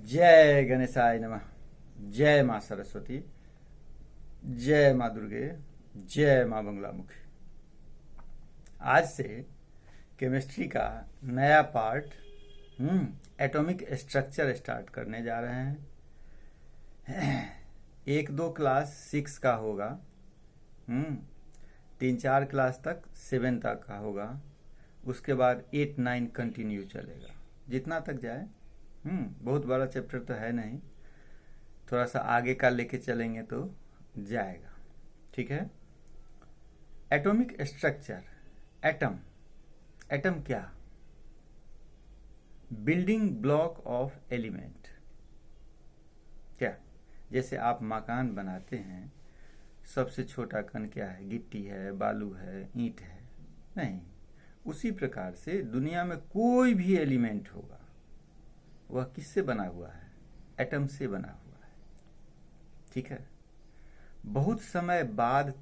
जय गणेशाय नमः। जय माँ सरस्वती। जय माँ दुर्गे। जय माँ बंगलामुखी। आज से केमिस्ट्री का नया पार्ट एटॉमिक स्ट्रक्चर स्टार्ट करने जा रहे हैं। एक दो क्लास 6 का होगा, 3-4 क्लास तक 7 तक का होगा, उसके बाद 8-9 कंटिन्यू चलेगा, जितना तक जाए। बहुत बड़ा चैप्टर तो है नहीं, थोड़ा सा आगे का लेके चलेंगे तो जाएगा। ठीक है। Atomic structure, atom. एटम क्या? Building block of element. क्या? जैसे आप मकान बनाते हैं, सबसे छोटा कण क्या है? गिट्टी है, बालू है, ईंट है? नहीं। उसी प्रकार से दुनिया में कोई भी एलिमेंट होगा, वह किससे बना हुआ है? एटम से बना हुआ है। ठीक है। बहुत समय बाद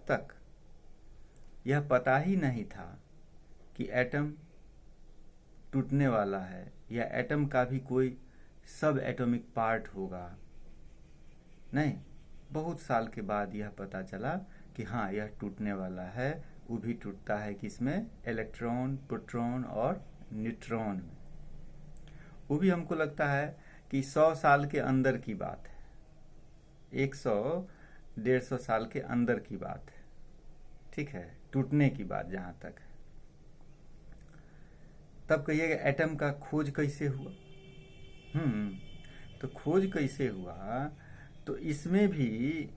तक यह पता ही नहीं था कि एटम टूटने वाला है या एटम का भी कोई सब एटॉमिक पार्ट होगा। नहीं, बहुत साल के बाद यह पता चला कि हाँ, यह टूटने वाला है। वो भी टूटता है किसमें? इलेक्ट्रॉन, प्रोटॉन और न्यूट्रॉन में। वो भी हमको लगता है कि 100 साल के अंदर की बात है, 100-150 साल के अंदर की बात है। ठीक है, टूटने की बात जहां तक है। तब कहिएगा एटम का खोज कैसे हुआ? तो खोज कैसे हुआ? तो इसमें भी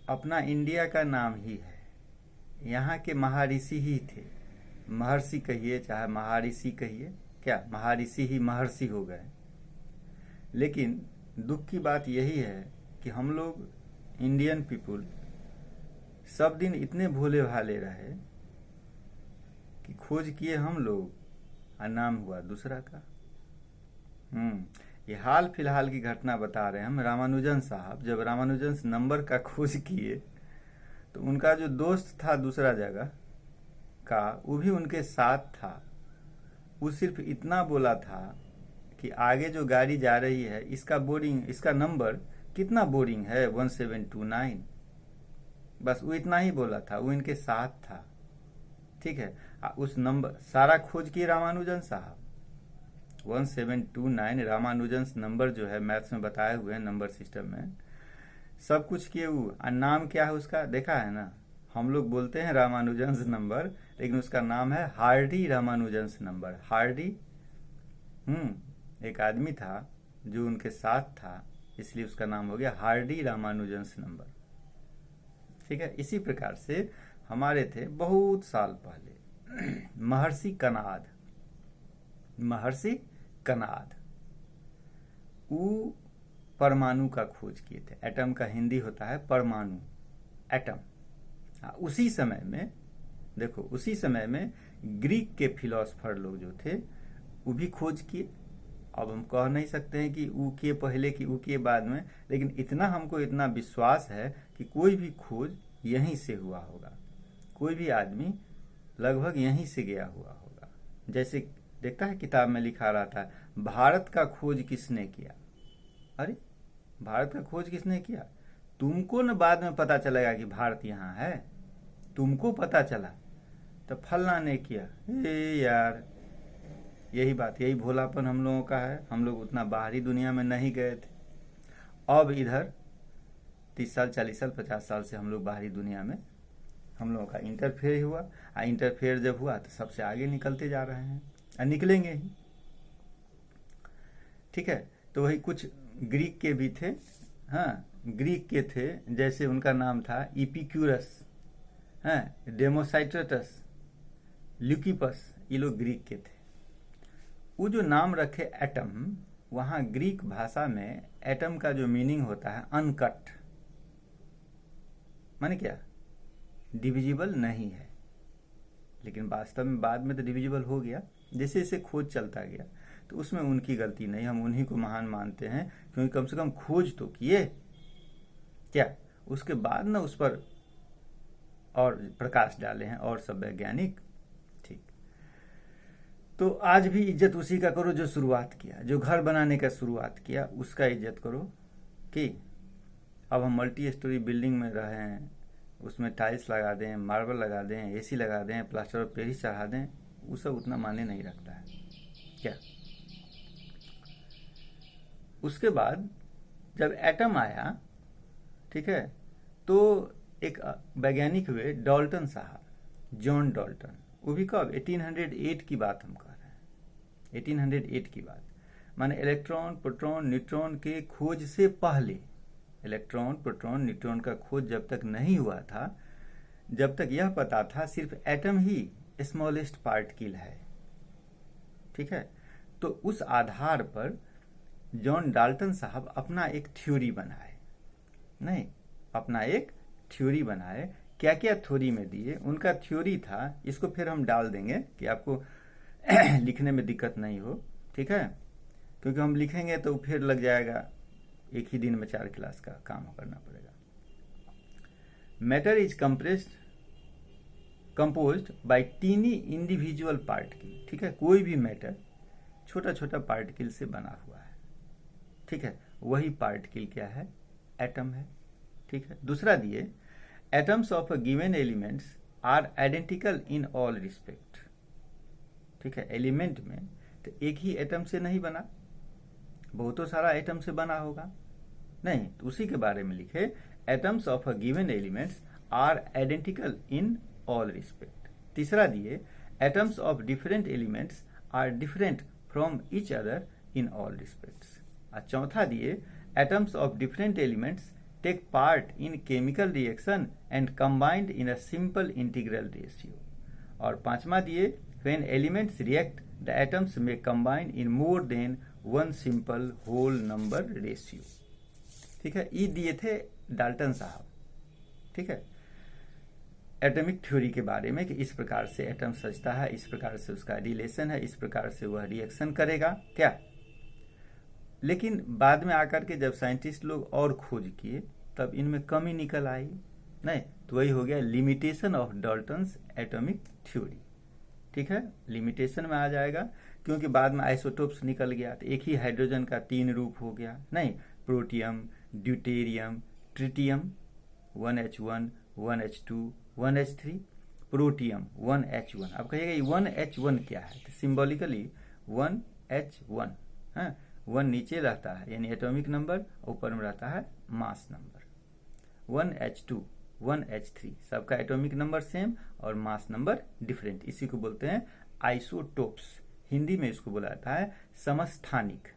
अपना इंडिया का नाम ही है। यहाँ के महर्षि ही थे। महर्षि कहिए चाहे महर्षि कहिए, क्या महर्षि ही महर्षि हो गए। लेकिन दुख की बात यही है कि हम लोग इंडियन पीपुल सब दिन इतने भोले भाले रहे कि खोज किए हम लोग और नाम हुआ दूसरा का। ये हाल फिलहाल की घटना बता रहे हैं हम। रामानुजन साहब जब रामानुजन नंबर का खोज किए तो उनका जो दोस्त था दूसरा जगह का, वो भी उनके साथ था। वो सिर्फ इतना बोला था कि आगे जो गाड़ी जा रही है इसका नंबर कितना बोरिंग है, 1729। बस वो इतना ही बोला था, वो इनके साथ था। ठीक है। उस नंबर सारा खोज किए रामानुजन साहब। 1729 रामानुजन नंबर जो है मैथ्स में बताए हुए हैं, नंबर सिस्टम में सब कुछ किए वो। और नाम क्या है उसका? देखा है ना, हम लोग बोलते हैं रामानुजन नंबर, लेकिन उसका नाम है हार्डी रामानुजन नंबर। हार्डी एक आदमी था जो उनके साथ था, इसलिए उसका नाम हो गया हार्डी रामानुजन नंबर। ठीक है। इसी प्रकार से हमारे थे बहुत साल पहले महर्षि कनाद। महर्षि कनाद वो परमाणु का खोज किए थे। एटम का हिंदी होता है परमाणु, एटम। उसी समय में देखो, उसी समय में ग्रीक के फिलोसफर लोग जो थे वो भी खोज किए। अब हम कह नहीं सकते हैं कि ऊ किए पहले कि ऊ किए बाद में, लेकिन हमको इतना विश्वास है कि कोई भी खोज यहीं से हुआ होगा। कोई भी आदमी लगभग यहीं से गया हुआ होगा। जैसे देखता है किताब में लिखा रहा था, भारत का खोज किसने किया? अरे, भारत का खोज किसने किया? तुमको न बाद में पता चलेगा कि भारत यहाँ है, तुमको पता चला तो फलना ने किया। यार, यही बात, यही भोलापन हम लोगों का है। हम लोग उतना बाहरी दुनिया में नहीं गए थे। अब इधर 30 साल, 40 साल, 50 साल से हम लोग बाहरी दुनिया में हम लोगों का इंटरफेयर हुआ। इंटरफेयर जब हुआ तो सबसे आगे निकलते जा रहे हैं और निकलेंगे ही। ठीक है। तो वही कुछ ग्रीक के भी थे। हाँ, ग्रीक के थे, जैसे उनका नाम था इपिक्यूरस, डेमोसाइट्रटस, ल्यूकिपस। ये लोग ग्रीक के थे। वो जो नाम रखे एटम, वहां ग्रीक भाषा में एटम का जो मीनिंग होता है अनकट, माने क्या? डिविजिबल नहीं है। लेकिन वास्तव में बाद में तो डिविजिबल हो गया। जैसे जैसे खोज चलता गया तो उसमें उनकी गलती नहीं, हम उन्हीं को महान मानते हैं, क्योंकि कम से कम खोज तो किए। क्या उसके बाद ना उस पर और प्रकाश डाले हैं और सब वैज्ञानिक। ठीक। तो आज भी इज्जत उसी का करो जो शुरुआत किया, जो घर बनाने का शुरुआत किया, उसका इज्जत करो। कि अब हम मल्टी स्टोरी बिल्डिंग में रहे हैं, उसमें टाइल्स लगा दें, मार्बल लगा दें, एसी लगा दें, प्लास्टर ऑफ पेरिस चढ़ा दें, वो सब उतना मायने नहीं रखता है क्या। उसके बाद जब एटम आया, ठीक है, तो एक वैज्ञानिक हुए डाल्टन साहब, जॉन डाल्टन। वो भी कब? 1808 की बात हम कर रहे हैं, 1808 की बात। माने इलेक्ट्रॉन, प्रोटॉन, न्यूट्रॉन के खोज से पहले, इलेक्ट्रॉन, प्रोटॉन, न्यूट्रॉन का खोज जब तक नहीं हुआ था, जब तक यह पता था सिर्फ एटम ही स्मॉलेस्ट पार्टिकल है, ठीक है। तो उस आधार पर जॉन डाल्टन साहब अपना एक थ्योरी बनाए, नहीं, अपना एक थ्योरी बनाए। क्या क्या थ्योरी में दिए, उनका थ्योरी था, इसको फिर हम डाल देंगे कि आपको लिखने में दिक्कत नहीं हो, ठीक है, क्योंकि हम लिखेंगे तो फिर लग जाएगा, एक ही दिन में 4 क्लास का काम करना पड़ेगा। Matter is composed by tiny individual particle, ठीक है, कोई भी मैटर छोटा छोटा पार्टिकल से बना हुआ है, ठीक है, वही पार्टिकल क्या है? एटम है, ठीक है। दूसरा दिए, atoms of a given elements are identical in all respect, ठीक है। एलिमेंट में तो एक ही एटम से नहीं बना, बहुतों सारा एटम से बना होगा, नहीं, तो उसी के बारे में लिखे, atoms of a given elements are identical in all respect. तीसरा दिए, atoms of different elements are different from each other in all respects. और चौथा दिए, atoms of different elements take part in chemical reaction and combined in a simple integral ratio. और पांचवा दिए, when elements react the atoms में combine in more than one simple whole number ratio, ठीक है। ये दिए थे डाल्टन साहब, ठीक है, एटॉमिक थ्योरी के बारे में कि इस प्रकार से एटम सजता है, इस प्रकार से उसका रिलेशन है, इस प्रकार से वह रिएक्शन करेगा क्या। लेकिन बाद में आकर के जब साइंटिस्ट लोग और खोज किए, तब इनमें कमी निकल आई, नहीं, तो वही हो गया limitation of Dalton's atomic theory, ठीक है, लिमिटेशन में आ जाएगा, क्योंकि बाद में आइसोटोप्स निकल गया, तो एक ही हाइड्रोजन का 3 रूप हो गया, नहीं, protium, deuterium, tritium, 1H1, 1H2, 1H3, protium 1H1। अब कहिएगा 1H1 क्या है, तो सिंबॉलिकली 1H1, हाँ, 1 नीचे रहता है यानी एटॉमिक नंबर, ऊपर में रहता है मास नंबर। 1H2, 1H3, सबका एटॉमिक नंबर सेम और मास नंबर डिफरेंट, इसी को बोलते हैं आइसोटोप्स। हिंदी में इसको बोला जाता है समस्थानिक।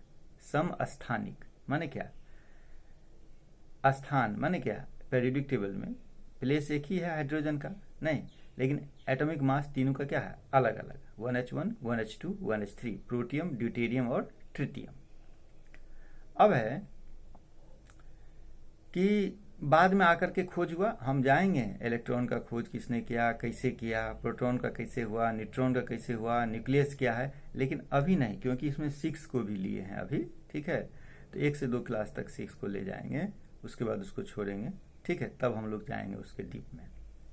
समस्थानिक माने क्या? स्थान माने क्या? पेरियोडिक टेबल में प्लेस एक ही है हाइड्रोजन का, नहीं, लेकिन एटॉमिक मास तीनों का क्या है? अलग अलग, 1H1, 1H2, 1H3, protium, deuterium और ट्रिटियम। अब है कि बाद में आकर के खोज हुआ, हम जाएंगे इलेक्ट्रॉन का खोज किसने किया, कैसे किया, प्रोटॉन का कैसे हुआ, न्यूट्रॉन का कैसे हुआ, न्यूक्लियस क्या है, लेकिन अभी नहीं, क्योंकि इसमें 6 को भी लिए हैं अभी, ठीक है, तो 1 से 2 क्लास तक 6 को ले जाएंगे, उसके बाद उसको छोड़ेंगे, ठीक है, तब हम लोग जाएंगे उसके डीप में।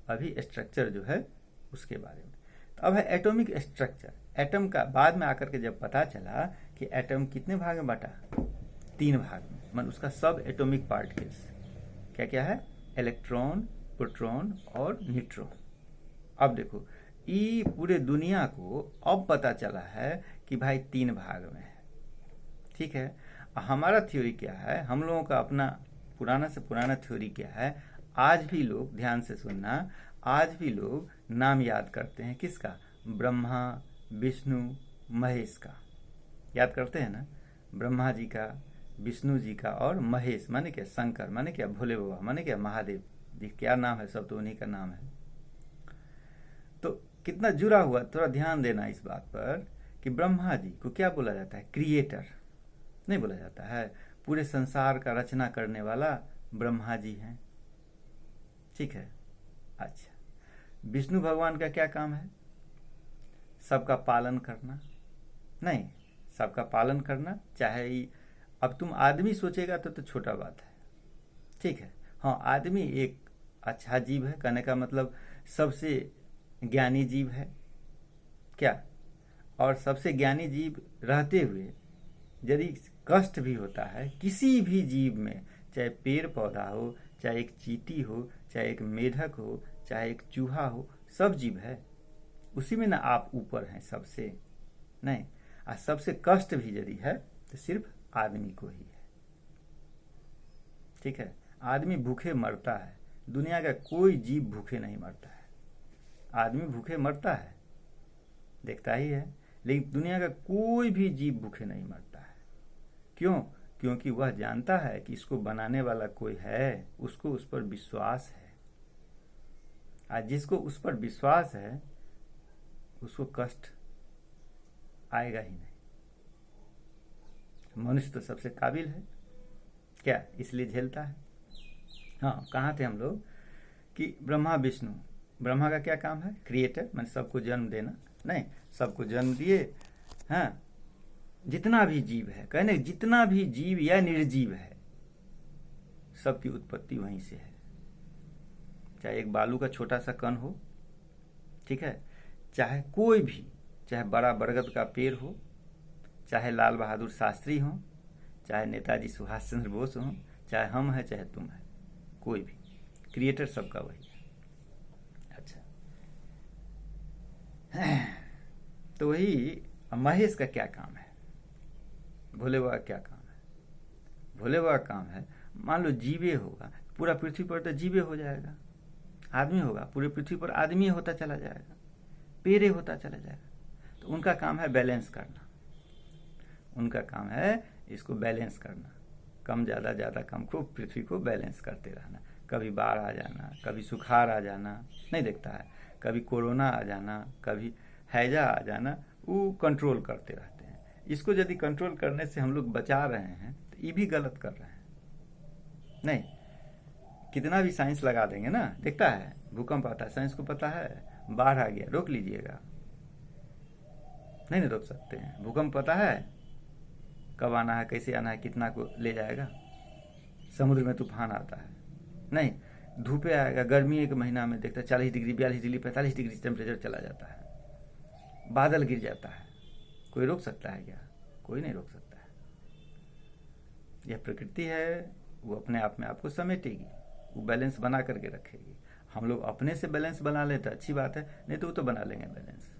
अभी स्ट्रक्चर जो है उसके बारे में। तो अब है एटॉमिक स्ट्रक्चर। एटम का बाद में आकर के जब पता चला कि एटम कितने भाग में बटा, 3 भाग में, मतलब उसका सब एटॉमिक पार्टिकल्स क्या क्या है? इलेक्ट्रॉन, प्रोटॉन और न्यूट्रॉन। अब देखो, ये पूरे दुनिया को अब पता चला है कि भाई 3 भाग में है, ठीक है। हमारा थ्योरी क्या है, हम लोगों का अपना पुराना से पुराना थ्योरी क्या है, आज भी लोग, ध्यान से सुनना, आज भी लोग नाम याद करते हैं किसका? ब्रह्मा, विष्णु, महेश का याद करते हैं ना, ब्रह्मा जी का, विष्णु जी का और महेश माने क्या? शंकर माने क्या? भोले बाबा माने क्या? महादेव जी, क्या नाम है, सब तो उन्हीं का नाम है। तो कितना जुड़ा हुआ, थोड़ा ध्यान देना इस बात पर कि ब्रह्मा जी को क्या बोला जाता है? क्रिएटर नहीं बोला जाता है, पूरे संसार का रचना करने वाला ब्रह्मा जी हैं, ठीक है। अच्छा, विष्णु भगवान का क्या काम है? सबका पालन करना, नहीं, सबका पालन करना, चाहे अब तुम आदमी सोचेगा तो छोटा बात है, ठीक है, हाँ, आदमी एक अच्छा जीव है, कहने का मतलब सबसे ज्ञानी जीव है क्या, और सबसे ज्ञानी जीव रहते हुए यदि कष्ट भी होता है किसी भी जीव में, चाहे पेड़ पौधा हो, चाहे एक चींटी हो, चाहे एक मेढक हो, चाहे एक चूहा हो, सब जीव है, उसी में ना आप ऊपर हैं सबसे, नहीं। और सबसे कष्ट भी यदि है तो सिर्फ आदमी को ही है, ठीक है। आदमी भूखे मरता है, दुनिया का कोई जीव भूखे नहीं मरता है। आदमी भूखे मरता है, देखता ही है, लेकिन दुनिया का कोई भी जीव भूखे नहीं मरता है। क्यों? क्योंकि वह जानता है कि इसको बनाने वाला कोई है, उसको उस पर विश्वास है। आज जिसको उस पर विश्वास है उसको कष्ट आएगा ही नहीं। मनुष्य तो सबसे काबिल है, क्या इसलिए झेलता है। हाँ, कहाँ थे हम लोग कि ब्रह्मा विष्णु, ब्रह्मा का क्या काम है? क्रिएटर, मैंने सबको जन्म देना, नहीं, सबको जन्म दिए। हाँ, जितना भी जीव है, कहने जितना भी जीव या निर्जीव है सबकी उत्पत्ति वहीं से है। चाहे एक बालू का छोटा सा कण हो, ठीक है, चाहे कोई भी, चाहे बड़ा बरगद का पेड़ हो, चाहे लाल बहादुर शास्त्री हो, चाहे नेताजी सुभाष चंद्र बोस हो, चाहे हम हैं चाहे तुम है, कोई भी, क्रिएटर सबका वही है। अच्छा, तो वही महेश का क्या काम है, भोले बाबा क्या काम है? भोले बाबा का काम है, मान लो जीवे होगा, पूरा पृथ्वी पर तो जीवे हो जाएगा। आदमी होगा, पूरे पृथ्वी पर आदमी होता चला जाएगा, पेड़े होता चला जाएगा। तो उनका काम है बैलेंस करना, उनका काम है इसको बैलेंस करना, कम ज़्यादा ज़्यादा कम को, पृथ्वी को बैलेंस करते रहना। कभी बाढ़ आ जाना, कभी सुखाड़ आ जाना, नहीं देखता है, कभी कोरोना आ जाना, कभी हैजा आ जाना, वो कंट्रोल करते रहते हैं। इसको यदि कंट्रोल करने से हम लोग बचा रहे हैं तो ये भी गलत कर रहे हैं, नहीं। कितना भी साइंस लगा देंगे ना, देखता है भूकंप आता है, साइंस को पता है, बाढ़ आ गया रोक लीजिएगा, नहीं रोक सकते हैं। भूकंप पता है कब आना है, कैसे आना है, कितना को ले जाएगा। समुद्र में तूफान आता है, नहीं। धूपे आएगा, गर्मी के महीना में देखता है 40 डिग्री 42 डिग्री 45 डिग्री टेम्परेचर चला जाता है, बादल गिर जाता है, कोई रोक सकता है क्या? कोई नहीं रोक सकता है। यह प्रकृति है, वो अपने आप में आपको समेटेगी, वो बैलेंस बना करके रखेगी। हम लोग अपने से बैलेंस बना लेते हैं, अच्छी बात है, नहीं तो वो तो बना लेंगे बैलेंस,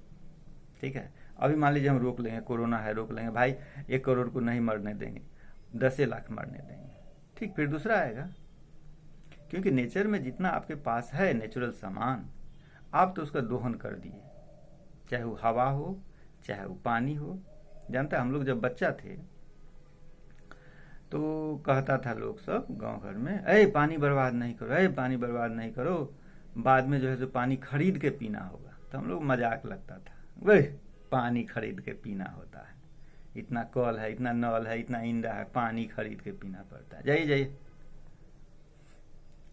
ठीक है। अभी मान लीजिए हम रोक लेंगे, कोरोना है रोक लेंगे, भाई 1 करोड़ को नहीं मरने देंगे, 10 लाख मरने देंगे, ठीक, फिर दूसरा आएगा। क्योंकि नेचर में जितना आपके पास है नेचुरल सामान, आप तो उसका दोहन कर दिए, चाहे वो हवा हो, चाहे वो पानी हो। जानते हैं हम लोग जब बच्चा थे तो कहता था लोग सब गांव घर में, अरे पानी बर्बाद नहीं करो, अरे पानी बर्बाद नहीं करो, बाद में जो है जो पानी खरीद के पीना होगा। तो हम लोग मजाक लगता था, वही पानी खरीद के पीना होता है, इतना कल है, इतना नल है, इतना इंडा है, पानी खरीद के पीना पड़ता है। जाइए जाइए,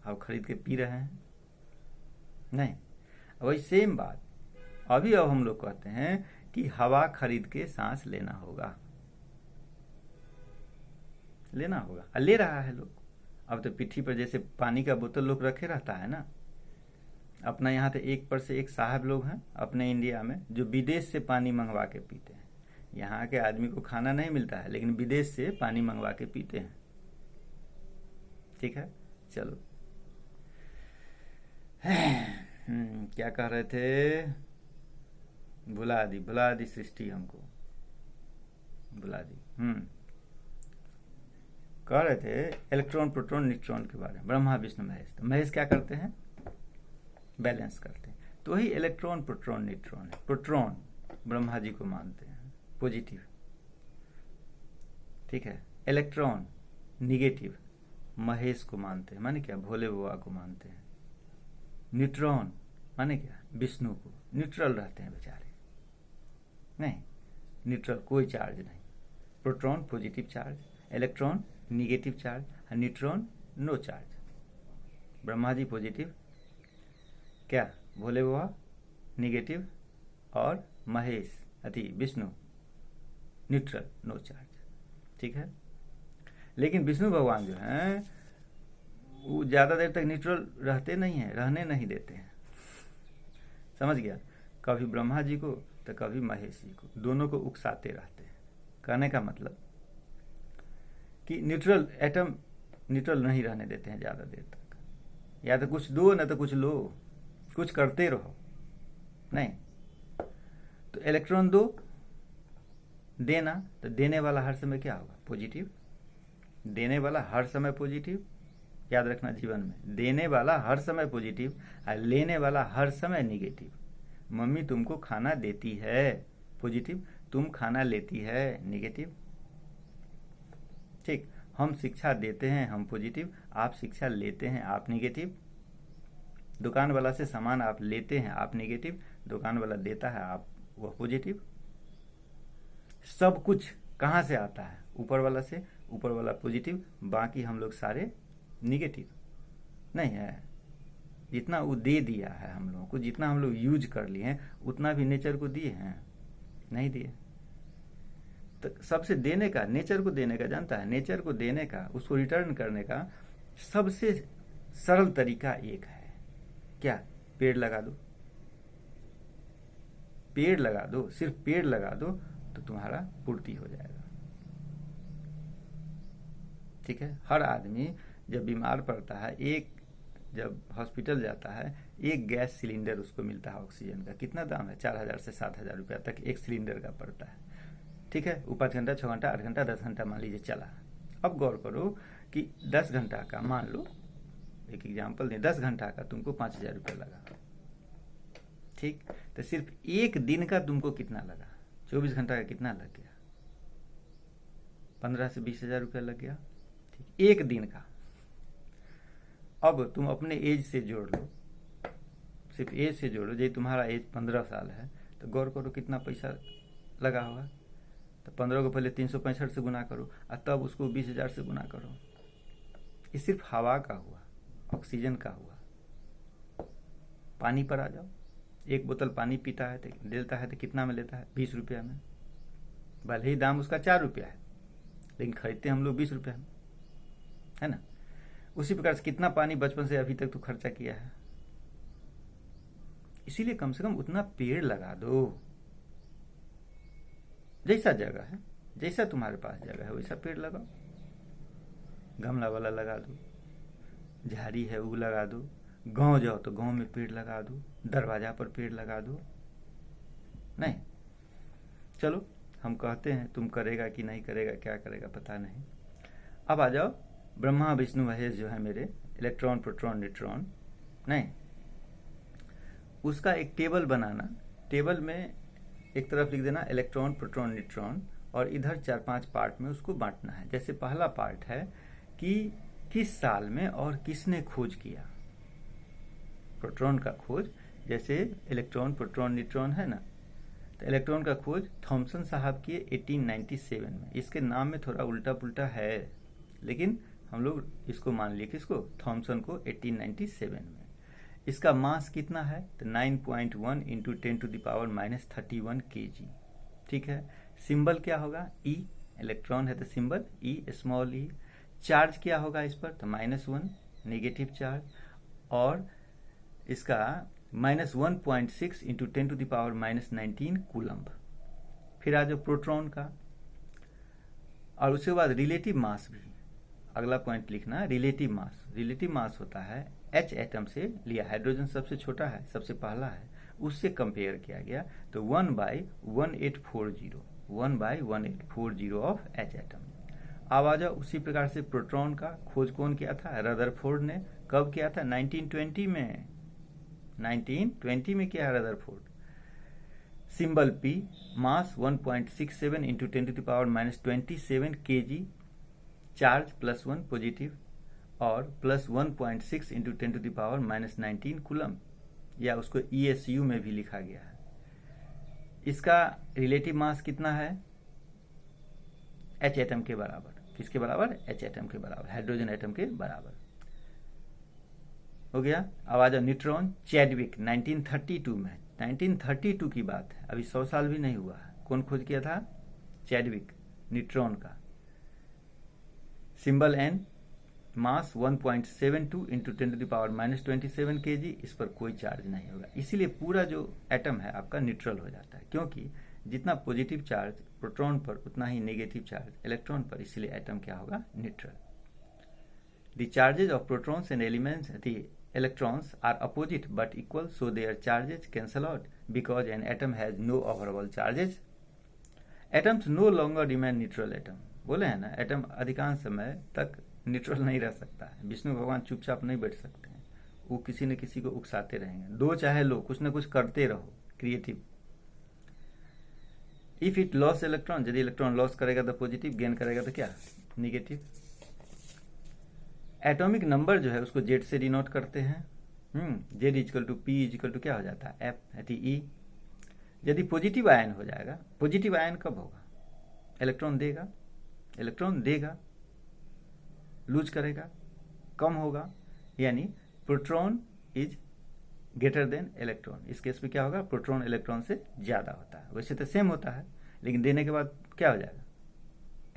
अब खरीद के पी रहे हैं, नहीं। वही सेम बात अभी अब हम लोग कहते हैं कि हवा खरीद के सांस लेना होगा, लेना होगा, ले रहा है लोग। अब तो पिट्ठी पर जैसे पानी का बोतल लोग रखे रहता है ना, अपना यहाँ तो एक पर से एक साहब लोग हैं अपने इंडिया में जो विदेश से पानी मंगवा के पीते हैं। यहाँ के आदमी को खाना नहीं मिलता है, लेकिन विदेश से पानी मंगवा के पीते हैं, ठीक है। चलो, क्या कह रहे थे, भुला दी सृष्टि, हमको भुला दी। कह रहे थे इलेक्ट्रॉन प्रोटॉन न्यूट्रॉन के बारे में, ब्रह्मा विष्णु महेश। तो महेश क्या करते हैं? बैलेंस करते हैं। तो वही इलेक्ट्रॉन प्रोटॉन न्यूट्रॉन है। प्रोटॉन ब्रह्मा जी को मानते हैं पॉजिटिव, ठीक है। इलेक्ट्रॉन निगेटिव महेश को मानते हैं, माने क्या, भोले बाबा को मानते हैं। न्यूट्रॉन माने क्या, विष्णु को। न्यूट्रल रहते हैं बेचारे, नहीं, न्यूट्रल कोई चार्ज नहीं। Proton positive charge, electron negative charge, और neutron no charge. Brahma ji positive, क्या भोले बाबा निगेटिव, और महेश अति विष्णु न्यूट्रल नो चार्ज, ठीक है। लेकिन विष्णु भगवान जो हैं वो ज़्यादा देर तक न्यूट्रल रहते नहीं हैं, रहने नहीं देते हैं, समझ गया। कभी ब्रह्मा जी को तो कभी महेशी को, दोनों को उकसाते रहते हैं। कहने का मतलब कि न्यूट्रल एटम न्यूट्रल नहीं रहने देते हैं ज़्यादा देर तक, या तो कुछ दो ना तो कुछ लो, कुछ करते रहो, नहीं तो इलेक्ट्रॉन दो, देना, तो देने वाला हर समय क्या होगा? पॉजिटिव। देने वाला हर समय पॉजिटिव, याद रखना जीवन में, देने वाला हर समय पॉजिटिव और लेने वाला हर समय निगेटिव। मम्मी तुमको खाना देती है, पॉजिटिव, तुम खाना लेती है, निगेटिव। ठीक, हम शिक्षा देते हैं, हम पॉजिटिव, आप शिक्षा लेते हैं, आप निगेटिव। दुकान वाला से सामान आप लेते हैं, आप निगेटिव, दुकान वाला देता है, आप वह पॉजिटिव। सब कुछ कहाँ से आता है? ऊपर वाला से, ऊपर वाला पॉजिटिव, बाकी हम लोग सारे निगेटिव। नहीं है, जितना वो दे दिया है हम लोगों को, जितना हम लोग यूज कर लिए हैं, उतना भी नेचर को दिए हैं? नहीं दिए। तो सबसे देने का, नेचर को देने का, जानता है, नेचर को देने का, उसको रिटर्न करने का सबसे सरल तरीका एक है, क्या? पेड़ लगा दो। पेड़ लगा दो, सिर्फ पेड़ लगा दो तो तुम्हारा पूर्ति हो जाएगा। ठीक है, हर आदमी जब बीमार पड़ता है, एक जब हॉस्पिटल जाता है, एक गैस सिलेंडर उसको मिलता है ऑक्सीजन का, कितना दाम है? 4,000 से 7,000 रुपया तक एक सिलेंडर का पड़ता है। ठीक है, वो 5 घंटा, 6 घंटा, 8 घंटा, 10 घंटा मान लीजिए चला। अब गौर करो कि 10 घंटा का, मान लो एक एग्जाम्पल दें, 10 घंटा का तुमको 5,000 रुपया लगा। ठीक, तो सिर्फ एक दिन का तुमको कितना लगा? 24 घंटा का कितना लग गया? 15 से 20,000 रुपया लग गया। ठीक, एक दिन का। अब तुम अपने एज से जोड़ लो, सिर्फ एज से जोड़ो, यदि तुम्हारा एज 15 साल है तो गौर करो कितना पैसा लगा होगा। तो 15 को पहले 365 से गुना करो और तब उसको 20,000 से गुना करो। ये सिर्फ हवा का हुआ, ऑक्सीजन का हुआ। पानी पर आ जाओ, एक बोतल पानी पीता है तो लेता है तो कितना में लेता है? 20 रुपया में। भले ही दाम उसका 4 रुपया है, लेकिन खरीदते हम लोग 20 रुपया में, है ना? उसी प्रकार से कितना पानी बचपन से अभी तक तो खर्चा किया है। इसीलिए कम से कम उतना पेड़ लगा दो। जैसा जगह है, जैसा तुम्हारे पास जगह है, वैसा पेड़ लगाओ। गमला वाला लगा दो, झाड़ी है वो लगा दो, गांव जाओ तो गांव में पेड़ लगा दो, दरवाजा पर पेड़ लगा दो। नहीं, चलो हम कहते हैं, तुम करेगा कि नहीं करेगा, क्या करेगा पता नहीं। अब आ जाओ ब्रह्मा विष्णु महेश जो है मेरे, इलेक्ट्रॉन प्रोटॉन न्यूट्रॉन, नहीं, उसका एक टेबल बनाना। टेबल में एक तरफ लिख देना इलेक्ट्रॉन प्रोटॉन न्यूट्रॉन, और इधर 4-5 पार्ट में उसको बांटना है। जैसे पहला पार्ट है कि किस साल में और किसने खोज किया प्रोटॉन का खोज। जैसे इलेक्ट्रॉन प्रोटॉन न्यूट्रॉन है ना, तो इलेक्ट्रॉन का खोज थॉमसन साहब किए 1897 में। इसके नाम में थोड़ा उल्टा पुल्टा है, लेकिन हम लोग इसको मान लिए, किसको? थॉमसन को, 1897 में। इसका मास कितना है? तो 9.1 इंटू 10⁻⁻31 kg। ठीक है, सिंबल क्या होगा? ई। इलेक्ट्रॉन है तो सिंबल ई, स्मॉल ई। चार्ज क्या होगा इस पर? तो -1, नेगेटिव चार्ज। और इसका -1.6 इंटू 10⁻⁻19 कूलम्ब। फिर आ जाओ प्रोटॉन का, और उसके बाद रिलेटिव मास भी, अगला पॉइंट लिखना, रिलेटिव मास। रिलेटिव मास होता है H एटम से लिया, हाइड्रोजन सबसे छोटा है, सबसे पहला है, उससे कंपेयर किया गया, तो 1/1840 ऑफ H एटम। अब आ जाओ उसी प्रकार से प्रोटॉन का खोज कौन किया था? रदरफोर्ड ने। कब किया था? 1920 में। 1920 में किया रदरफोर्ड। सिंबल P, मास 1.67 इंटू 10⁻⁻27 kg, चार्ज +1 पॉजिटिव, और +1.6 इंटू 10⁻⁻19 कूलम्ब, या उसको ESU में भी लिखा गया है। इसका रिलेटिव मास कितना है? H एटम के बराबर। किसके बराबर? H एटम के बराबर, हाइड्रोजन एटम के बराबर। हो गया। अब आ जाओ न्यूट्रॉन। चैडविक 1932 में, 1932 की बात है, अभी 100 साल भी नहीं हुआ है। कौन खोज किया था? चैडविक, न्यूट्रॉन का। सिंबल N, मास 1.72 इंटू 10⁻⁻27 kg, इस पर कोई चार्ज नहीं होगा। इसीलिए पूरा जो एटम है आपका न्यूट्रल हो जाता है, क्योंकि जितना पॉजिटिव चार्ज प्रोटॉन पर उतना ही नेगेटिव चार्ज इलेक्ट्रॉन पर, इसलिए एटम क्या होगा, neutral. The charges of protons and elements the electrons are opposite but equal, so their charges cancel out because an atom has no overall charges. Atoms no longer remain neutral atom. बोले हैं ना, atom अधिकांश समय तक neutral नहीं रह सकता है। विष्णु भगवान चुपचाप नहीं बैठ सकते हैं, वो किसी न किसी को उकसाते रहेंगे। दो चाहे लो, कुछ ना कुछ करते रहो, creative. If it loss electron, यदि इलेक्ट्रॉन लॉस करेगा तो पॉजिटिव, गेन करेगा तो क्या, निगेटिव। एटॉमिक नंबर जो है उसको जेड से डिनोट करते हैं। Z equal to P equal to क्या हो जाता है, एफ यानी ई। यदि पॉजिटिव आयन हो जाएगा, पॉजिटिव आयन कब होगा, इलेक्ट्रॉन देगा, लूज करेगा, कम होगा, यानी proton is greater than electron. इस केस में क्या होगा, प्रोटॉन इलेक्ट्रॉन से ज्यादा होता है। वैसे तो सेम होता है, लेकिन देने के बाद क्या हो जाएगा,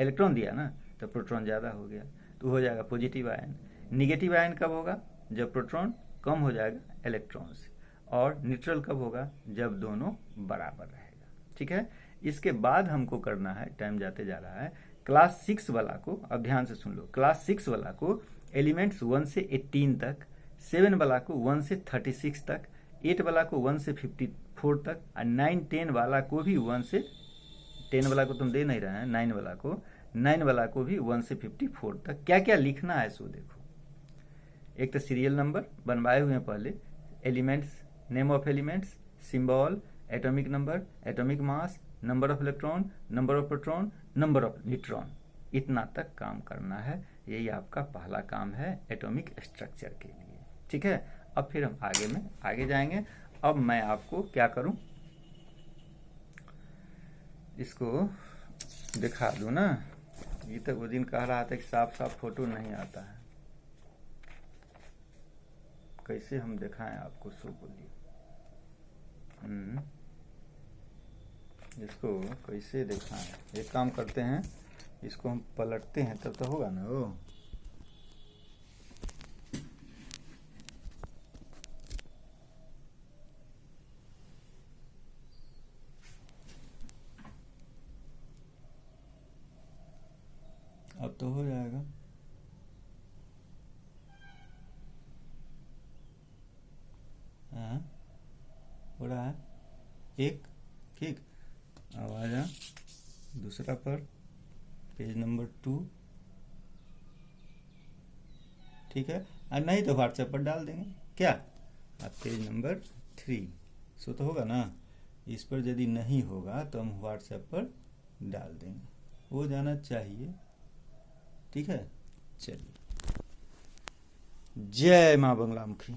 इलेक्ट्रॉन दिया ना तो प्रोटॉन ज्यादा हो गया, तो हो जाएगा पॉजिटिव आयन। निगेटिव आयन कब होगा, जब प्रोटॉन कम हो जाएगा इलेक्ट्रॉन से। और न्यूट्रल कब होगा, जब दोनों बराबर रहेगा। ठीक है, इसके बाद हमको करना है, टाइम जाते जा रहा है, क्लास 6 वाला को, अब ध्यान से सुन लो, क्लास 6 वाला को एलिमेंट्स 1 से 18 तक, 7 वाला को 1 से 36 तक, 8 वाला को 1 से 54 तक, और 9 10 वाला को भी 1 से 10 वाला को तुम दे नहीं रहे हैं, 9 वाला को भी 1 से 54 तक क्या क्या लिखना है सो देखो। एक तो सीरियल नंबर बनवाए हुए हैं पहले, elements, name of elements, symbol, atomic number, atomic mass, number of electron, number of proton, number of neutron, इतना तक काम करना है। यही आपका पहला काम है एटॉमिक स्ट्रक्चर के लिए। ठीक है, अब फिर हम आगे जाएंगे। अब मैं आपको क्या करूं, इसको दिखा दूं ना। ये तक वो दिन कह रहा था कि साफ साफ फोटो नहीं आता है, कैसे हम दिखाएं आपको, सो बोलिए। इसको कैसे दिखाएं, एक काम करते हैं, इसको हम पलटते हैं तब तो होगा ना वो। अब तो हो जाएगा। हाँ, हो रहा है एक, ठीक। अब आ जा दूसरा पर, पेज नंबर 2, ठीक है। और नहीं तो व्हाट्सएप पर डाल देंगे क्या, अब पेज नंबर 3 सो तो होगा ना। इस पर यदि नहीं होगा तो हम व्हाट्सएप पर डाल देंगे, हो जाना चाहिए। ठीक है, चलिए, जय माँ बंगलामुखी।